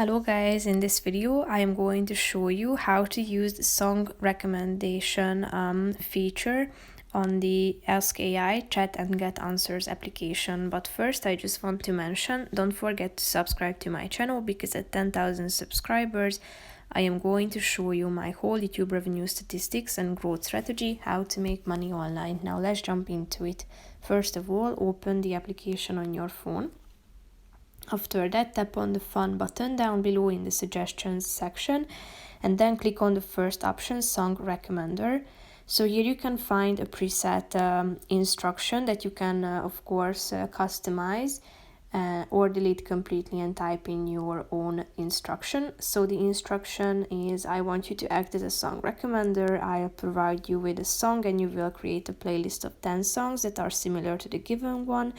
Hello guys, in this video I am going to show you how to use the song recommendation feature on the Ask AI chat and get answers application. But first I just want to mention, don't forget to subscribe to my channel because at 10,000 subscribers I am going to show you my whole YouTube revenue statistics and growth strategy, how to make money online. Now let's jump into it. First of all, open the application on your phone. After that, tap on the Fun button down below in the Suggestions section and then click on the first option, Song Recommender. So here you can find a preset instruction that you can, of course, customize or delete completely and type in your own instruction. So the instruction is, I want you to act as a song recommender. I'll provide you with a song and you will create a playlist of 10 songs that are similar to the given one.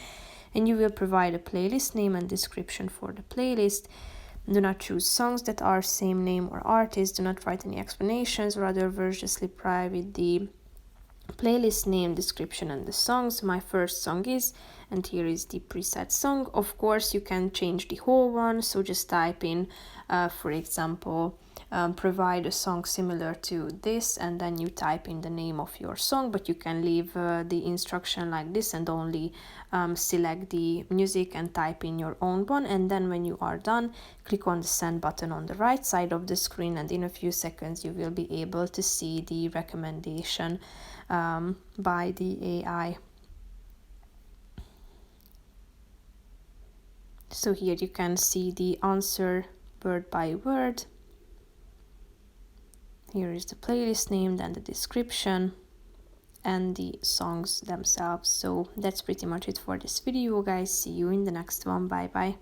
And you will provide a playlist name and description for the playlist. Do not choose songs that are same name or artist. Do not write any explanations or other words, just reply with the playlist name, description and the songs. My first song is, and here is the preset song. Of course, you can change the whole one, so just type in, for example, provide a song similar to this, and then you type in the name of your song, but you can leave the instruction like this and only select the music and type in your own one. And then when you are done, click on the send button on the right side of the screen, and in a few seconds you will be able to see the recommendation by the AI. So here you can see the answer word by word. Here is the playlist name, then the description and the songs themselves. So that's pretty much it for this video, guys. See you in the next one. Bye bye.